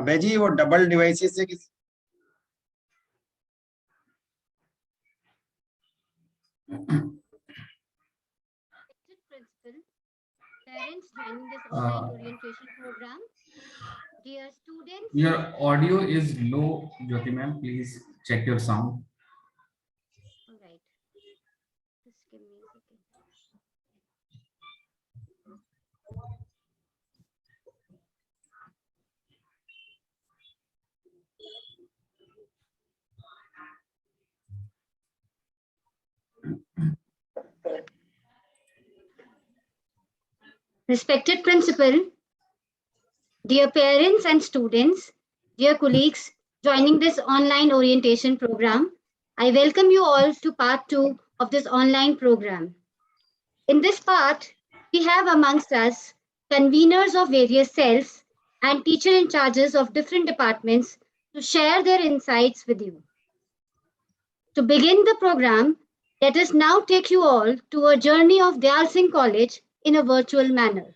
अबे जी वो double devices से किस Principal, parents joining this online orientation program, dear students. Your audio is low, Jyoti ma'am. Please check your sound. All right, just give me a second. Respected principal, dear parents and students, dear colleagues joining this online orientation program, I welcome you all to part 2 of this online program. In this part, we have amongst us conveners of various cells and teacher in charges of different departments to share their insights with you. To begin the program, let us now take you all to a journey of Dayal Singh College in a virtual manner.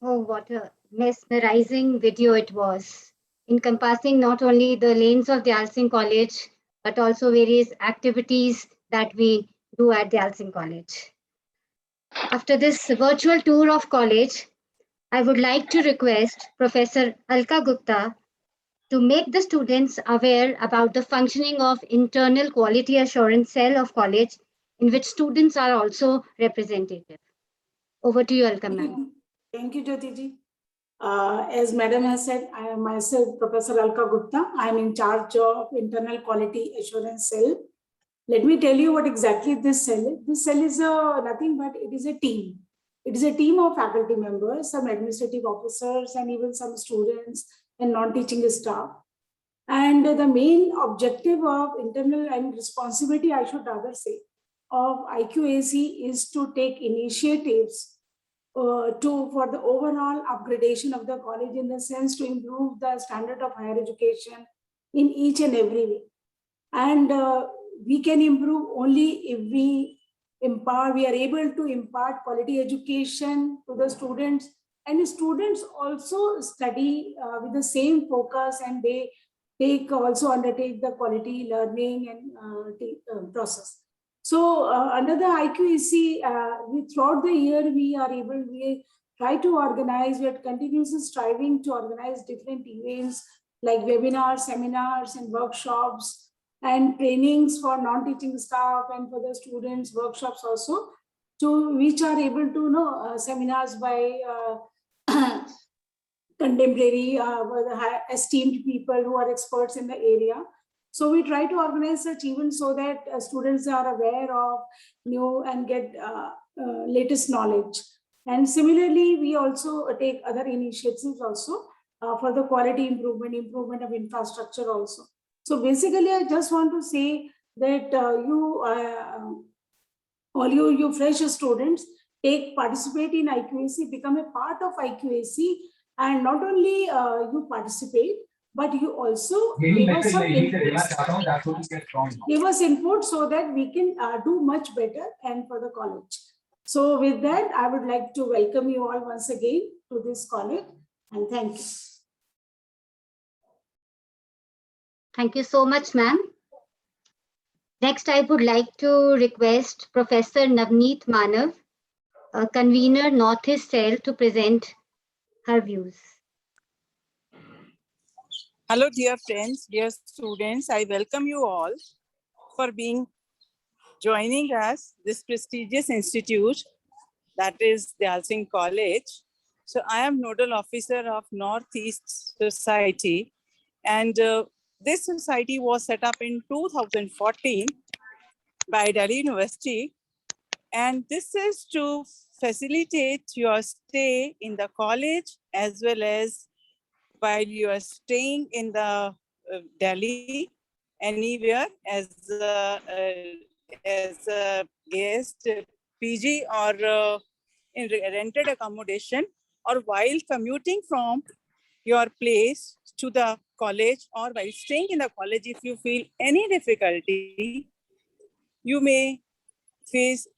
Oh, what a mesmerizing video it was, encompassing not only the lanes of the Alsing College, but also various activities that we do at the Alsing College. After this virtual tour of college, I would like to request Professor Alka Gupta to make the students aware about the functioning of internal quality assurance cell of college, in which students are also representative. Over to you, Alka ma'am. Thank you, Jyoti ji. As Madam has said, I am myself Professor Alka Gupta. I am in charge of Internal Quality Assurance Cell. Let me tell you what exactly this cell is. This cell is nothing but it is a team. It is a team of faculty members, some administrative officers, and even some students and non-teaching staff. And the main objective of internal and responsibility, I should rather say, of IQAC is to take initiatives for the overall upgradation of the college, in the sense to improve the standard of higher education in each and every way. And we can improve only if we are able to impart quality education to the students, and students also study with the same focus, and they also undertake the quality learning and process. So under the IQAC, throughout the year, we try to organize, we are continuously striving to organize different events like webinars, seminars, and workshops, and trainings for non-teaching staff and for the students, workshops also, which are able to seminars by contemporary, esteemed people who are experts in the area. So we try to organize such events so that students are aware of new and get latest knowledge. And similarly, we also take other initiatives also for the quality improvement of infrastructure also. So basically, I just want to say that all you fresh students participate in IQAC, become a part of IQAC, and not only you participate, but you also give us some input so that we can do much better and for the college. So with that, I would like to welcome you all once again to this college, and thank you. Thank you so much, ma'am. Next, I would like to request Professor Navneet Manav, convener Northeast Cell, to present her views. Hello, dear friends, dear students. I welcome you all for joining us, this prestigious institute, that is the Alsing College. So I am nodal officer of Northeast Society, and this society was set up in 2014 by Delhi University, and this is to facilitate your stay in the college as well as while you are staying in the Delhi, anywhere as a guest, PG, or in rented accommodation, or while commuting from your place to the college, or while staying in the college, if you feel any difficulty, you may face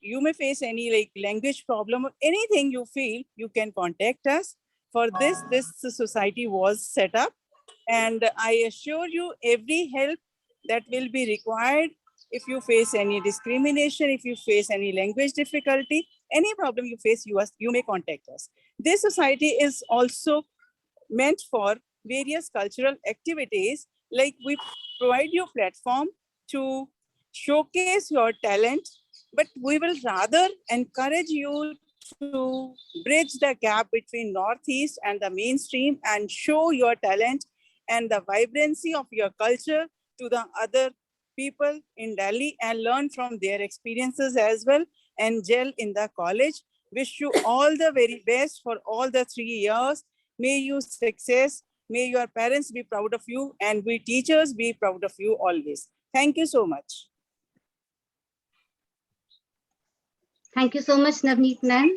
any like language problem or anything you feel, you can contact us. For this society was set up, and I assure you every help that will be required. If you face any discrimination, if you face any language difficulty, any problem you face, you may contact us. This society is also meant for various cultural activities like we provide you platform to showcase your talent, but we will rather encourage you to bridge the gap between Northeast and the mainstream and show your talent and the vibrancy of your culture to the other people in Delhi and learn from their experiences as well and gel in the college. Wish you all the very best for all the 3 years. May you success. May your parents be proud of you and we teachers be proud of you always. Thank you so much. Thank you so much, Navneet ma'am.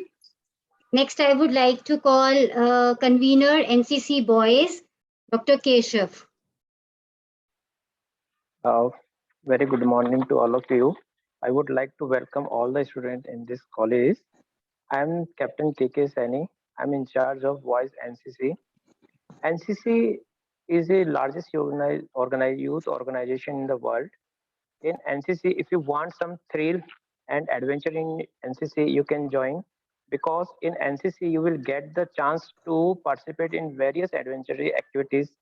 Next, I would like to call convener NCC Boys, Dr. Keshav. Very good morning to all of you. I would like to welcome all the students in this college. I am Captain KK Saini. I'm in charge of Boys NCC. NCC is the largest youth organization in the world. In NCC, if you want some thrill and adventure in NCC, you can join, because in NCC you will get the chance to participate in various adventure activities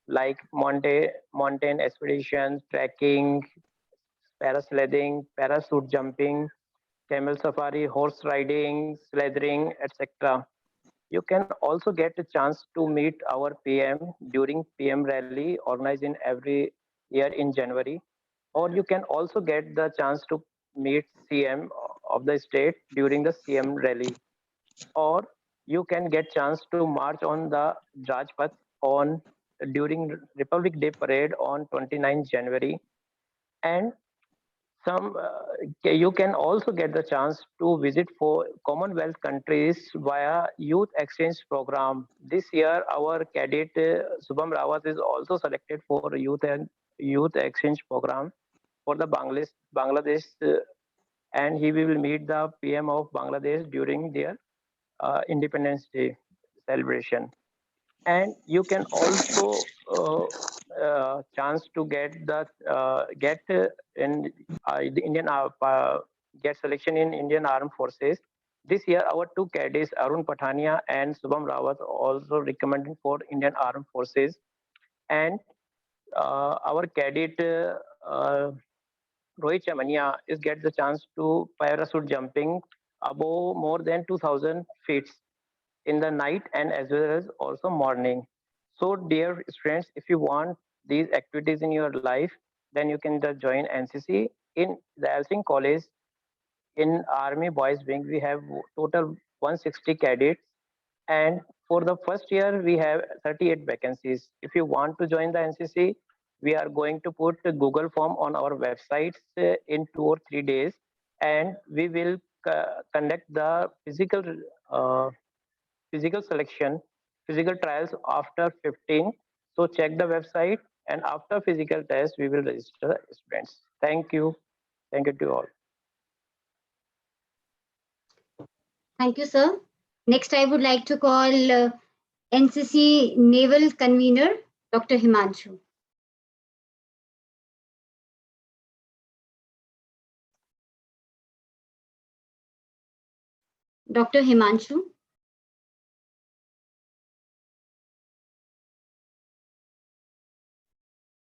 like mountain expeditions, trekking, parasailing, parachute jumping, camel safari, horse riding, sledding, etc. You can also get a chance to meet our PM during PM rally organized in every year in January, or you can also get the chance to meet CM of the state during the CM rally, or you can get chance to march on the Rajpath on during Republic Day parade on 29 January, and you can also get the chance to visit for Commonwealth countries via youth exchange program. This year, our cadet Subham Rawat is also selected for youth exchange program for the Bangladesh, and he will meet the PM of Bangladesh during their Independence Day celebration. And you can also chance to get in the Indian get selection in Indian Armed Forces. This year, our two cadets Arun Pathania and Subham Rawat also recommended for Indian Armed Forces, and our cadet Rohit Chamania is get the chance to parachute jumping above more than 2,000 feet in the night and as well as also morning. So dear students, if you want these activities in your life, then you can just join NCC in the Elsing College. In Army Boys Wing, we have total 160 cadets, and for the first year we have 38 vacancies. If you want to join the NCC, we are going to put a Google form on our websites in 2 or 3 days, and we will conduct the physical selection, physical trials after 15. So check the website, and after physical test, we will register the students. Thank you. Thank you to all. Thank you, sir. Next, I would like to call NCC Naval Convener, Dr. Himanshu. Dr. Himanshu.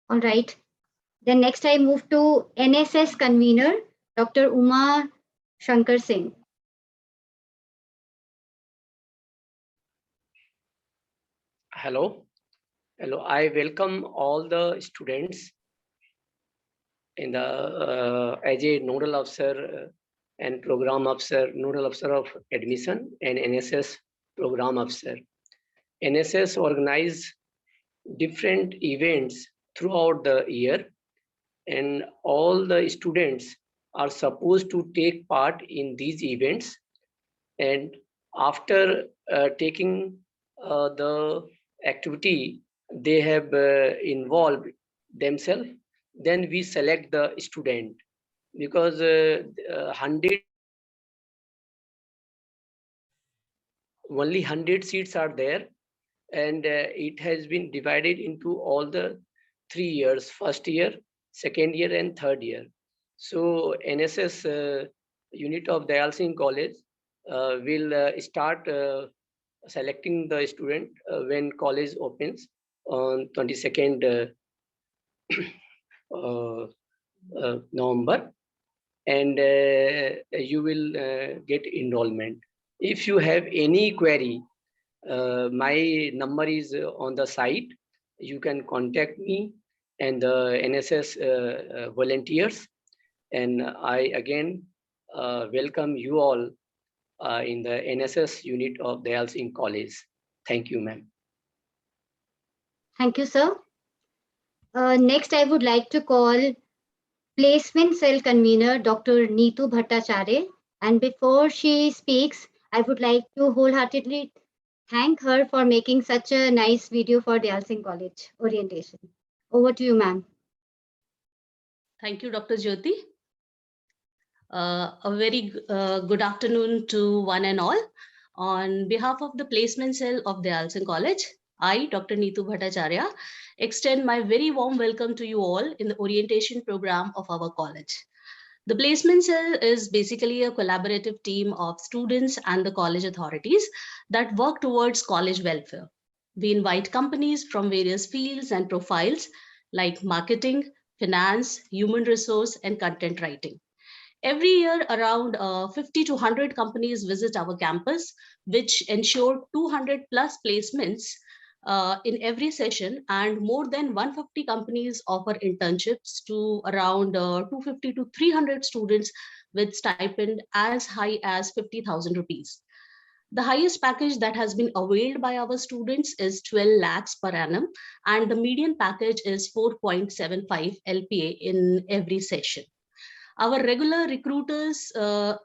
All right. Then next I move to NSS Convener, Dr. Uma Shankar Singh. Hello. I welcome all the students in the as a nodal officer and program officer, nodal officer of admission and NSS program officer. NSS organize different events throughout the year, and all the students are supposed to take part in these events. And after taking the activity they have involved themselves, then we select the student, because 100 seats are there, and it has been divided into all the 3 years, first year, second year and third year. So NSS unit of Dayal Singh College will start selecting the student when college opens on 22nd November, and you will get enrollment. If you have any query, my number is on the site. You can contact me and the NSS volunteers. And I again welcome you all in the NSS unit of Dayal Singh College. Thank you, ma'am. Thank you, sir. Next, I would like to call Placement Cell Convener, Dr. Neetu Bhattacharya. And before she speaks, I would like to wholeheartedly thank her for making such a nice video for Dayal Singh College orientation. Over to you, ma'am. Thank you, Dr. Jyoti. A very good afternoon to one and all. On behalf of the Placement Cell of Dayal Singh College, I, Dr. Neetu Bhattacharya, extend my very warm welcome to you all in the orientation program of our college. The Placement Cell is basically a collaborative team of students and the college authorities that work towards college welfare. We invite companies from various fields and profiles like marketing, finance, human resource, and content writing. Every year, around 50 to 100 companies visit our campus, which ensure 200 plus placements in every session, and more than 150 companies offer internships to around 250 to 300 students with stipend as high as 50,000 rupees. The highest package that has been availed by our students is 12 lakhs per annum, and the median package is 4.75 LPA in every session. Our regular recruiters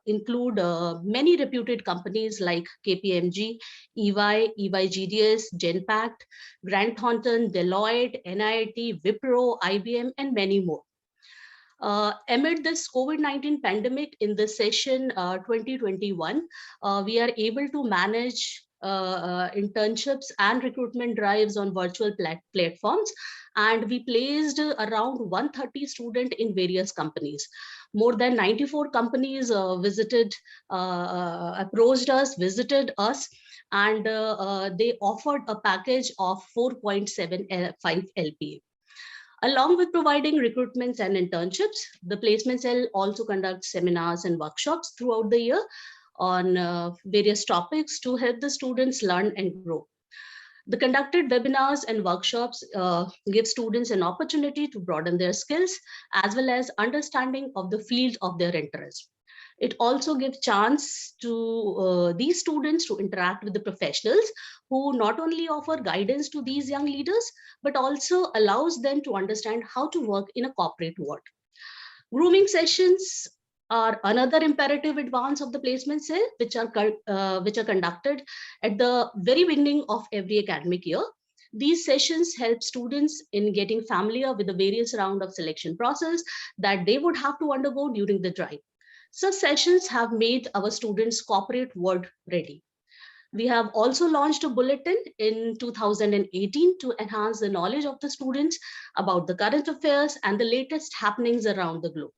include many reputed companies like KPMG, EY, GDS, Genpact, Grant Thornton, Deloitte, NIIT, Wipro, IBM, and many more. Amid this COVID-19 pandemic in the session 2021, we are able to manage internships and recruitment drives on virtual platforms, and we placed around 130 students in various companies. More than 94 companies approached us, visited us, and they offered a package of 4.75 LPA. Along with providing recruitments and internships, the Placement Cell also conducts seminars and workshops throughout the year on various topics to help the students learn and grow. The conducted webinars and workshops give students an opportunity to broaden their skills as well as understanding of the field of their interest. It also gives chance to these students to interact with the professionals who not only offer guidance to these young leaders, but also allows them to understand how to work in a corporate world. Grooming sessions are another imperative advance of the Placement Cell, which are conducted at the very beginning of every academic year. These sessions help students in getting familiar with the various rounds of selection process that they would have to undergo during the drive. Such sessions have made our students corporate world ready. We have also launched a bulletin in 2018 to enhance the knowledge of the students about the current affairs and the latest happenings around the globe.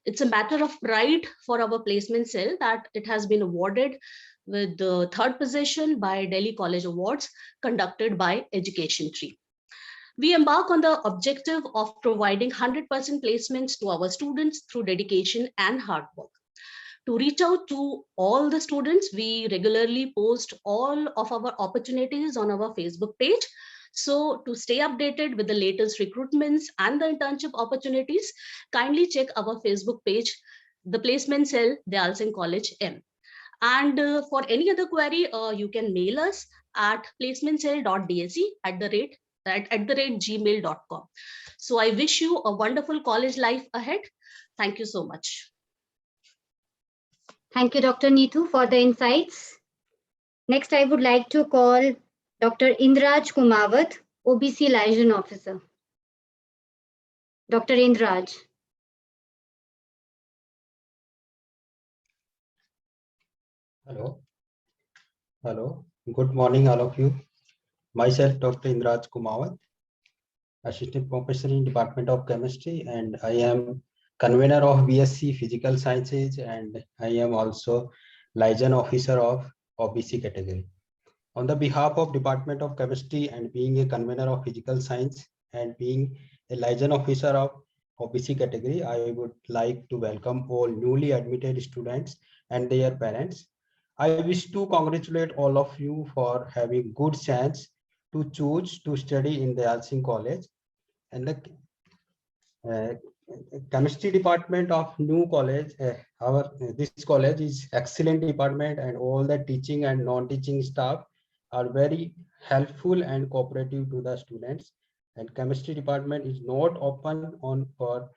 It's a matter of pride for our Placement Cell that it has been awarded with the 3rd position by Delhi College Awards conducted by Education Tree. We embark on the objective of providing 100% placements to our students through dedication and hard work. To reach out to all the students, we regularly post all of our opportunities on our Facebook page. So to stay updated with the latest recruitments and the internship opportunities, kindly check our Facebook page, the Placement Cell, Dayal Singh College M. And for any other query, you can mail us at placementcell.dse@gmail.com. So I wish you a wonderful college life ahead. Thank you so much. Thank you, Dr. Neetu, for the insights. Next, I would like to call Dr. Indraj Kumawat, OBC Liaison Officer. Dr. Indraj. Hello. Hello. Good morning, all of you. Myself, Dr. Indraj Kumawat, Assistant Professor in Department of Chemistry, and I am convener of BSc Physical Sciences, and I am also liaison officer of OBC category. On the behalf of Department of Chemistry and being a convener of Physical Science and being a liaison officer of OBC category, I would like to welcome all newly admitted students and their parents. I wish to congratulate all of you for having good chance to choose to study in the Dayal Singh College. And the chemistry department of new college, this college is excellent department, and all the teaching and non-teaching staff are very helpful and cooperative to the students. And chemistry department is not open on for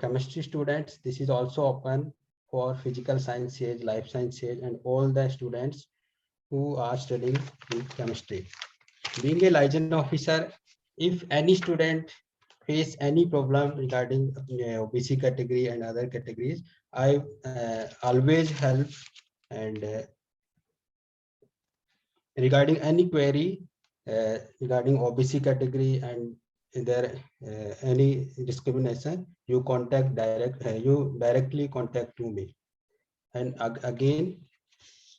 chemistry students. This is also open for physical sciences, life sciences, and all the students who are studying in chemistry. Being a liaison officer, if any student face any problem regarding OBC category and other categories, I always help. And regarding any query regarding OBC category and there any discrimination, you directly contact to me. And again,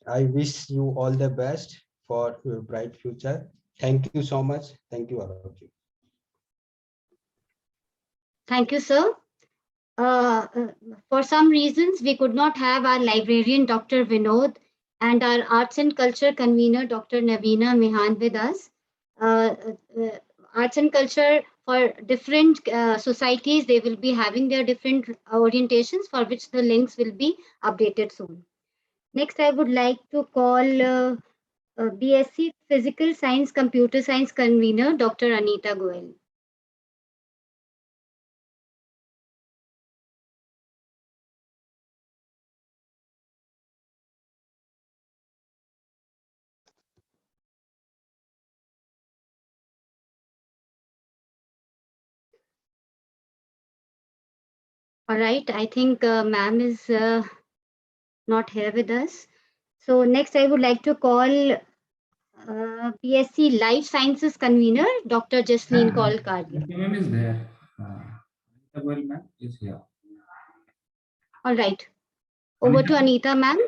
I wish you all the best for your bright future. Thank you so much. Thank you all of you. Thank you, sir. For some reasons, we could not have our librarian, Dr. Vinod, and our arts and culture convener, Dr. Navina Mehan, with us. Arts and culture, for different societies, they will be having their different orientations, for which the links will be updated soon. Next, I would like to call BSc Physical Science, Computer Science convener, Dr. Anita Goel. All right, I think ma'am is not here with us. So next I would like to call BSc Life Sciences convener, Dr. Jasleen Kaul Kadia. Anita ma'am is there. Anita Goel ma'am is here. All right, over to Anita ma'am,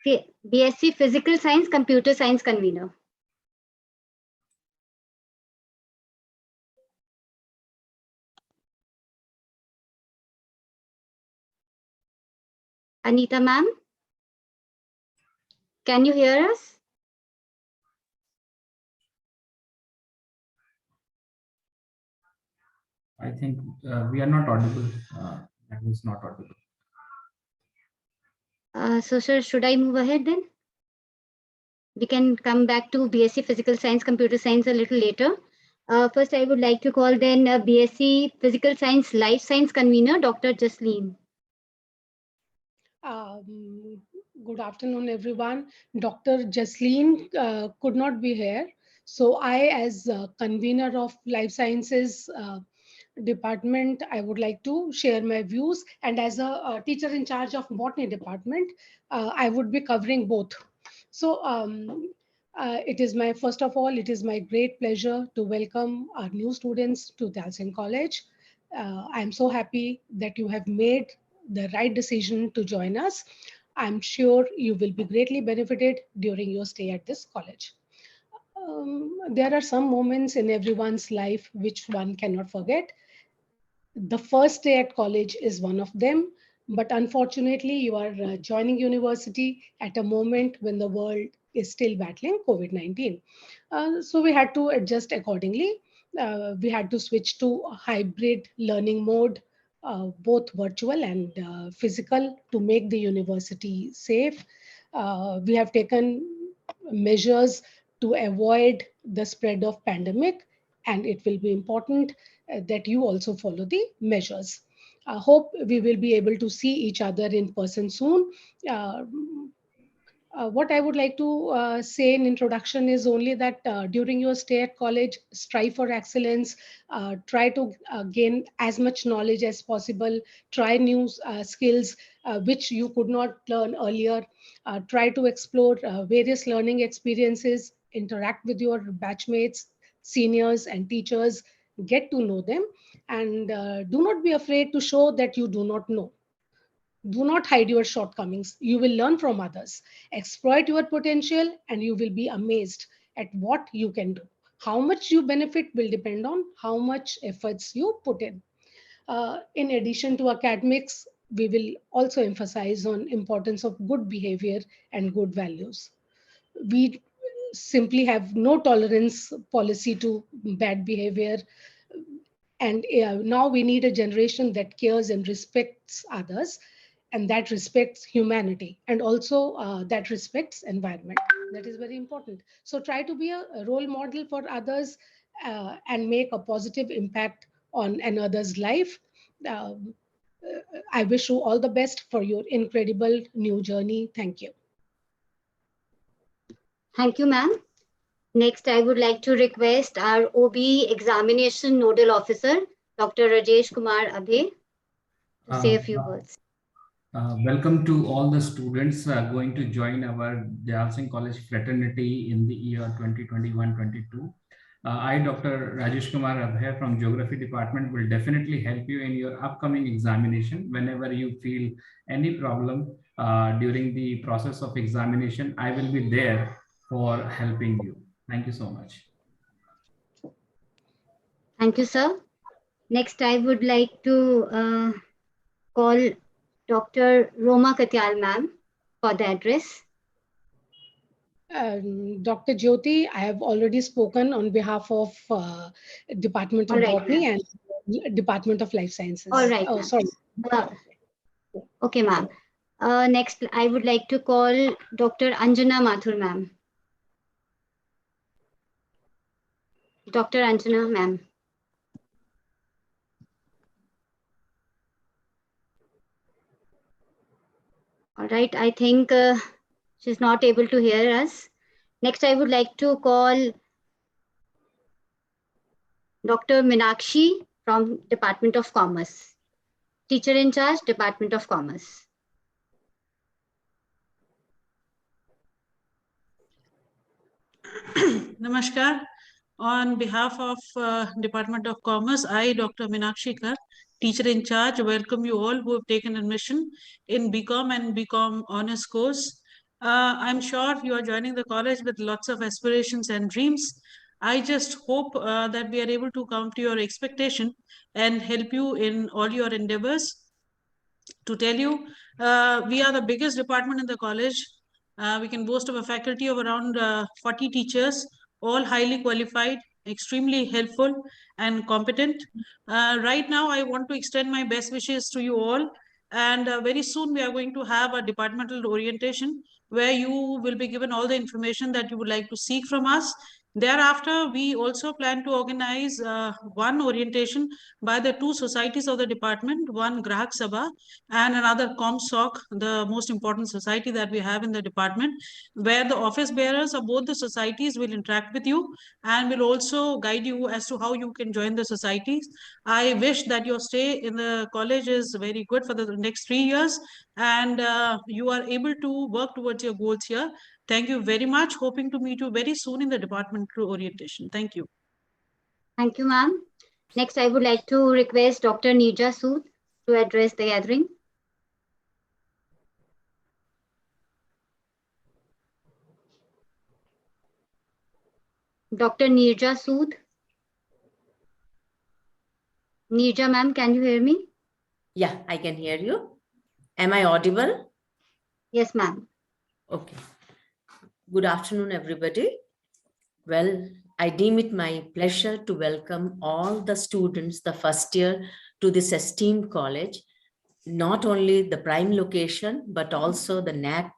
BSc Physical Science, Computer Science convener. Anita ma'am, can you hear us? I think we are not audible. That is not audible. So sir, should I move ahead then? We can come back to BSc Physical Science, Computer Science a little later. First, I would like to call then BSc Physical Science, Life Science convener, Dr. Jasleen. Good afternoon, everyone. Dr. Jasleen could not be here. So I, as convener of Life Sciences department, I would like to share my views. And as a teacher in charge of botany department, I would be covering both. So it is my, first of all, it is my great pleasure to welcome our new students to Dayal Singh College. I'm so happy that you have made the right decision to join us. I'm sure you will be greatly benefited during your stay at this college. There are some moments in everyone's life which one cannot forget. The first day at college is one of them, but unfortunately you are joining university at a moment when the world is still battling COVID-19. So we had to adjust accordingly. We had to switch to a hybrid learning mode, both virtual and physical, to make the university safe. We have taken measures to avoid the spread of pandemic, and it will be important that you also follow the measures. I hope we will be able to see each other in person soon. What I would like to say in introduction is only that during your stay at college, strive for excellence, try to gain as much knowledge as possible, try new skills which you could not learn earlier, try to explore various learning experiences, interact with your batchmates, seniors and teachers, get to know them, and do not be afraid to show that you do not know. Do not hide your shortcomings. You will learn from others. Exploit your potential and you will be amazed at what you can do. How much you benefit will depend on how much efforts you put in. In addition to academics, we will also emphasize on importance of good behavior and good values. We simply have no tolerance policy to bad behavior. And now we need a generation that cares and respects others, and that respects humanity, and also that respects environment. That is very important. So try to be a role model for others and make a positive impact on another's life. Um, I wish you all the best for your incredible new journey. Thank you. Thank you, ma'am. Next, I would like to request our OB Examination Nodal Officer, Dr. Rajesh Kumar Abhe, to say a few words. Welcome to all the students going to join our Dayal Singh College fraternity in the year 2021-22. I, Dr. Rajesh Kumar Abhe from Geography Department, will definitely help you in your upcoming examination. Whenever you feel any problem during the process of examination, I will be there for helping you. Thank you so much. Thank you, sir. Next, I would like to call Dr. Roma Katyal, ma'am, for the address. Dr. Jyoti, I have already spoken on behalf of Department of Botany and Department of Life Sciences. All right. Oh, sorry. Okay, ma'am. Next, I would like to call Dr. Anjana Mathur, ma'am. Dr. Anjana, ma'am. All right, I think she's not able to hear us. Next, I would like to call Dr. Meenakshi from Department of Commerce. Teacher in charge, Department of Commerce. Namaskar. On behalf of Department of Commerce, I, Dr. Meenakshi Kar, teacher in charge, welcome you all who have taken admission in BCom and BCom honors course. I'm sure you are joining the college with lots of aspirations and dreams. I just hope that we are able to come to your expectation and help you in all your endeavors. To tell you, we are the biggest department in the college. We can boast of a faculty of around 40 teachers, all highly qualified, extremely helpful and competent. Right now, I want to extend my best wishes to you all. And very soon we are going to have a departmental orientation where you will be given all the information that you would like to seek from us. Thereafter, we also plan to organize one orientation by the two societies of the department, one Grahak Sabha and another ComSoc, the most important society that we have in the department, where the office bearers of both the societies will interact with you and will also guide you as to how you can join the societies. I wish that your stay in the college is very good for the next 3 years and you are able to work towards your goals here. Thank you very much. Hoping to meet you very soon in the departmental orientation. Thank you. Thank you, ma'am. Next, I would like to request Dr. Neerja Sood to address the gathering. Dr. Neerja Sood. Neerja, ma'am, can you hear me? Yeah, I can hear you. Am I audible? Yes, ma'am. Okay. Good afternoon, everybody. Well, I deem it my pleasure to welcome all the students, the first year, to this esteemed college. Not only the prime location, but also the NAC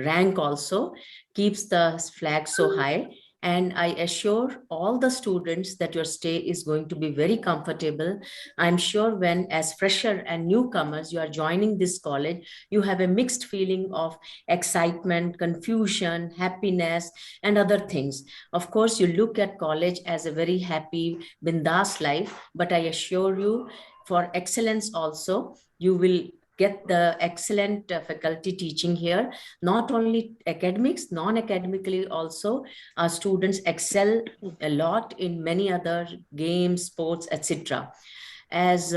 rank also keeps the flag so high. And I assure all the students that your stay is going to be very comfortable. I'm sure when as fresher and newcomers, you are joining this college, you have a mixed feeling of excitement, confusion, happiness, and other things. Of course, you look at college as a very happy, bindas life, but I assure you, for excellence also, you will get the excellent faculty teaching here. Not only academics, non-academically also, our students excel a lot in many other games, sports, etc. As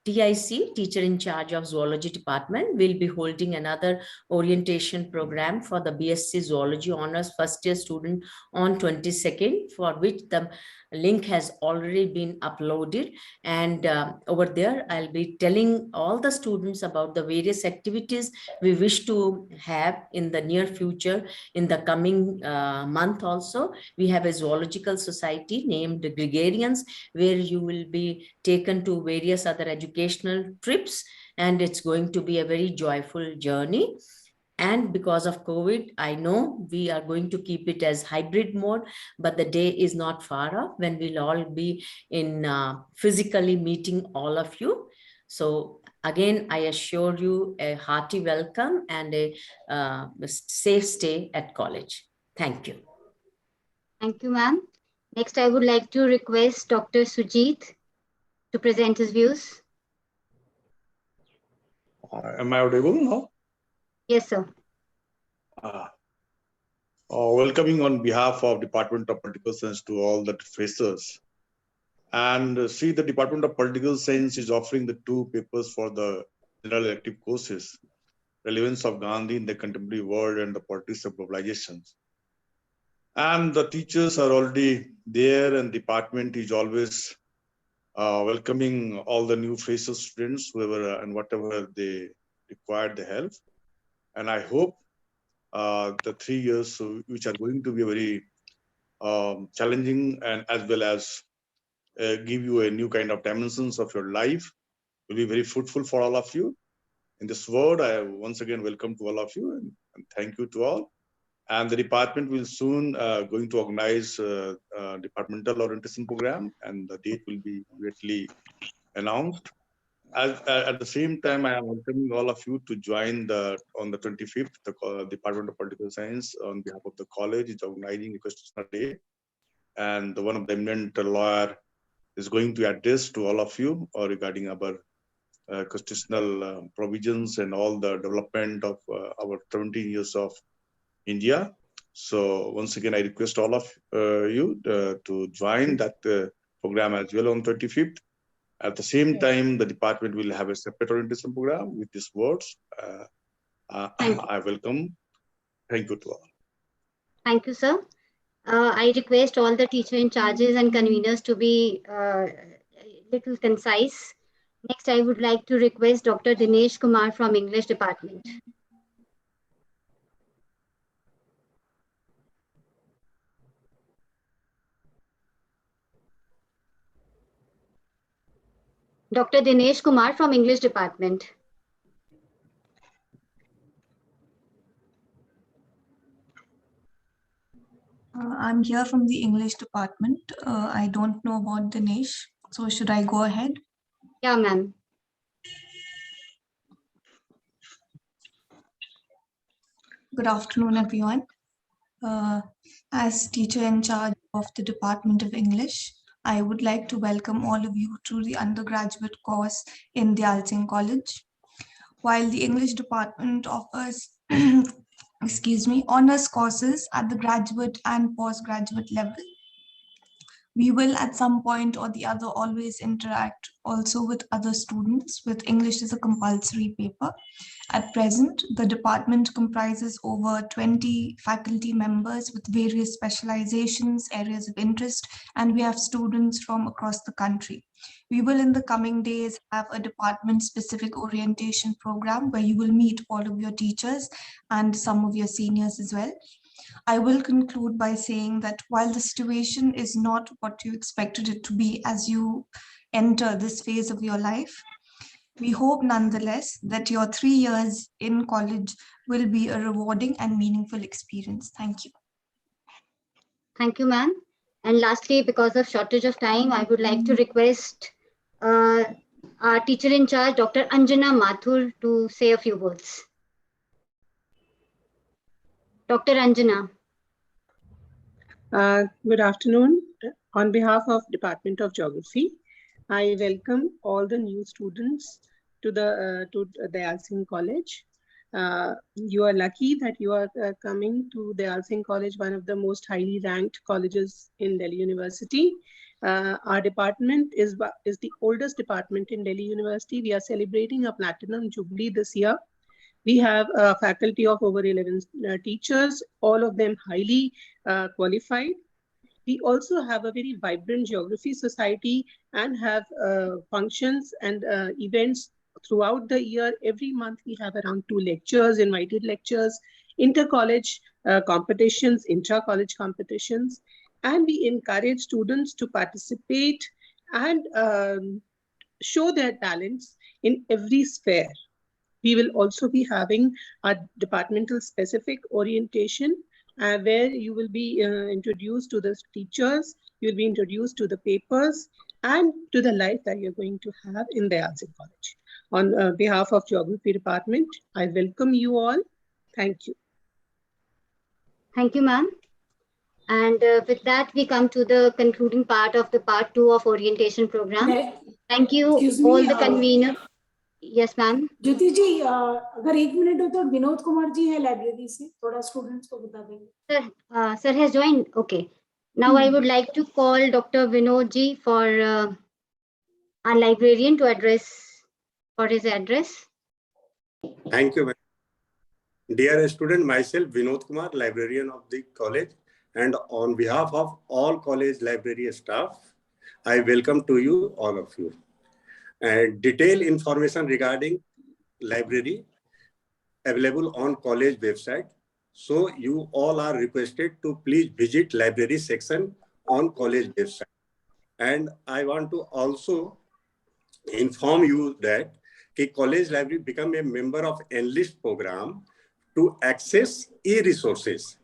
TIC, teacher in charge of zoology department, will be holding another orientation program for the BSc Zoology Honors first year student on 22nd, for which the link has already been uploaded. And over there, I'll be telling all the students about the various activities we wish to have in the near future. In the coming month also, we have a zoological society named Gregarians, where you will be taken to various other educational trips, and it's going to be a very joyful journey. And because of COVID, I know we are going to keep it as hybrid mode, but the day is not far off when we'll all be in physically meeting all of you. So again, I assure you a hearty welcome and a safe stay at college. Thank you. Thank you, ma'am. Next, I would like to request Dr. Sujit to present his views. Am I audible now? Yes, sir. Welcoming on behalf of Department of Political Science to all the professors. And see, the Department of Political Science is offering the 2 papers for the general elective courses, Relevance of Gandhi in the Contemporary World and the Politics of Globalization. And the teachers are already there, and department is always welcoming all the new fresher students, whoever and whatever they require the help. And I hope the 3 years, which are going to be very challenging and as well as give you a new kind of dimensions of your life, will be very fruitful for all of you. In this word, I once again welcome to all of you and thank you to all. And the department will soon going to organize departmental orientation program, and the date will be immediately announced. At the same time, I am welcoming all of you to join on the 25th, the Department of Political Science on behalf of the college is organizing a constitutional day. And one of the eminent lawyer is going to address to all of you regarding our constitutional provisions and all the development of our 17 years of India. So once again, I request all of you to join that program as well on 25th. At the same time, the department will have a separate orientation program with these words. I welcome. Thank you to all. Thank you, sir. I request all the teacher in charges and conveners to be little concise. Next, I would like to request Dr. Dinesh Kumar from English department. Dr. Dinesh Kumar from English department. I'm here from the English department. I don't know about Dinesh, so should I go ahead? Yeah, ma'am. Good afternoon, everyone. As teacher in charge of the Department of English, I would like to welcome all of you to the undergraduate course in Dayal Singh College. While the English department offers honors courses at the graduate and postgraduate level, we will at some point or the other always interact also with other students with English as a compulsory paper. At present, the department comprises over 20 faculty members with various specializations, areas of interest, and we have students from across the country. We will in the coming days have a department-specific orientation program where you will meet all of your teachers and some of your seniors as well. I will conclude by saying that while the situation is not what you expected it to be as you enter this phase of your life, we hope nonetheless that your 3 years in college will be a rewarding and meaningful experience. Thank you. Thank you, ma'am. And lastly, because of shortage of time, I would like to request our teacher in charge, Dr. Anjana Mathur, to say a few words. Dr. Anjana. Good afternoon. On behalf of Department of Geography, I welcome all the new students to the Dayal Singh College. You are lucky that you are coming to Dayal Singh College, one of the most highly ranked colleges in Delhi University. Our department is the oldest department in Delhi University. We are celebrating a platinum jubilee this year. We have a faculty of over 11 teachers, all of them highly qualified. We also have a very vibrant geography society and have functions and events throughout the year. Every month we have around 2 lectures, invited lectures, inter-college competitions, intra-college competitions, and we encourage students to participate and show their talents in every sphere. We will also be having a departmental specific orientation where you will be introduced to the teachers, you will be introduced to the papers and to the life that you're going to have in the Dayal Singh College. On behalf of Geography Department, I welcome you all. Thank you. Thank you, ma'am. And with that, we come to the concluding part of the part 2 of orientation program. Thank you all the convener. Yes, ma'am. ज्योति जी अगर 1 minute हो तो विनोद कुमार जी है library से, थोड़ा students को बता देंगे. Sir has joined. Okay. Now I would like to call Dr. Vinod ji for our librarian to address for his address. Thank you. Dear student, myself Vinod Kumar, librarian of the college, and on behalf of all college library staff, I welcome to you, all of you. And detailed information regarding library available on college website. So you all are requested to please visit library section on college website. And I want to also inform you that the college library become a member of Enlist program to access e-resources